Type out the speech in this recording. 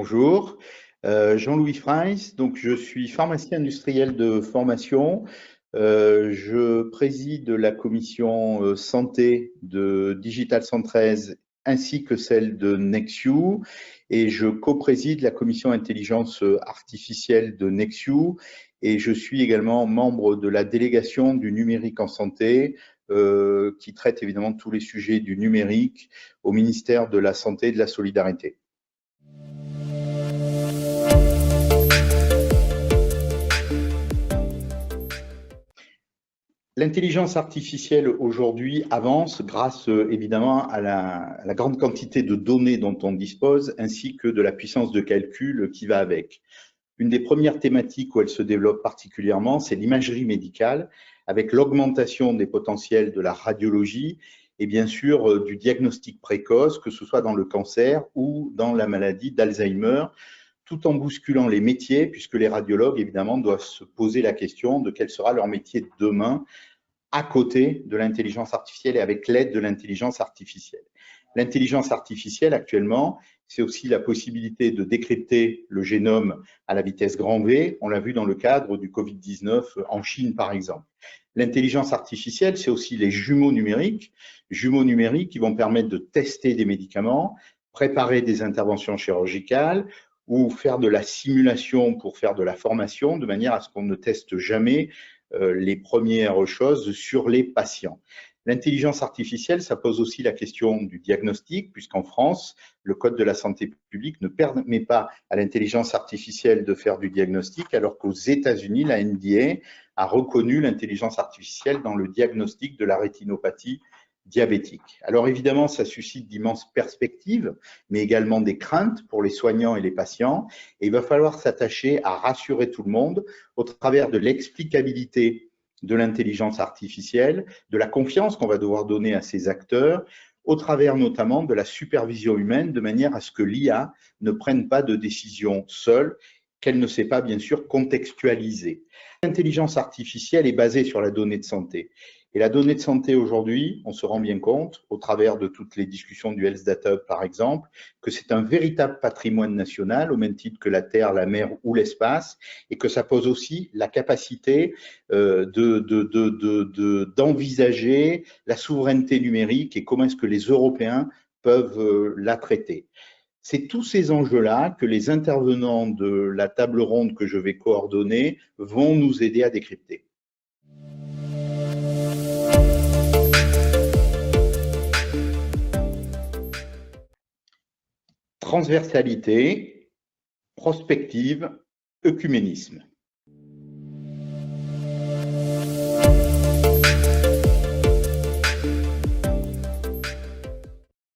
Bonjour, Jean-Louis Freins, donc je suis pharmacien industriel de formation. Je préside la commission santé de Digital 113 ainsi que celle de Nexiu et je co-préside la commission intelligence artificielle de Nexiu et je suis également membre de la délégation du numérique en santé qui traite évidemment tous les sujets du numérique au ministère de la Santé et de la Solidarité. L'intelligence artificielle aujourd'hui avance grâce évidemment à la grande quantité de données dont on dispose ainsi que de la puissance de calcul qui va avec. Une des premières thématiques où elle se développe particulièrement, c'est l'imagerie médicale avec l'augmentation des potentiels de la radiologie et bien sûr du diagnostic précoce, que ce soit dans le cancer ou dans la maladie d'Alzheimer, tout en bousculant les métiers, puisque les radiologues, évidemment, doivent se poser la question de quel sera leur métier de demain à côté de l'intelligence artificielle et avec l'aide de l'intelligence artificielle. L'intelligence artificielle, actuellement, c'est aussi la possibilité de décrypter le génome à la vitesse grand V. On l'a vu dans le cadre du Covid-19 en Chine, par exemple. L'intelligence artificielle, c'est aussi les jumeaux numériques qui vont permettre de tester des médicaments, préparer des interventions chirurgicales ou faire de la simulation pour faire de la formation, de manière à ce qu'on ne teste jamais les premières choses sur les patients. L'intelligence artificielle, ça pose aussi la question du diagnostic, puisqu'en France, le Code de la santé publique ne permet pas à l'intelligence artificielle de faire du diagnostic, alors qu'aux États-Unis, la NDA a reconnu l'intelligence artificielle dans le diagnostic de la rétinopathie diabétique. Alors évidemment, ça suscite d'immenses perspectives, mais également des craintes pour les soignants et les patients. Et il va falloir s'attacher à rassurer tout le monde au travers de l'explicabilité de l'intelligence artificielle, de la confiance qu'on va devoir donner à ces acteurs, au travers notamment de la supervision humaine, de manière à ce que l'IA ne prenne pas de décision seule, qu'elle ne sait pas bien sûr contextualiser. L'intelligence artificielle est basée sur la donnée de santé. Et la donnée de santé aujourd'hui, on se rend bien compte, au travers de toutes les discussions du Health Data Hub par exemple, que c'est un véritable patrimoine national, au même titre que la Terre, la mer ou l'espace, et que ça pose aussi la capacité d'envisager la souveraineté numérique et comment est-ce que les Européens peuvent la traiter. C'est tous ces enjeux-là que les intervenants de la table ronde que je vais coordonner vont nous aider à décrypter. Transversalité, prospective, œcuménisme.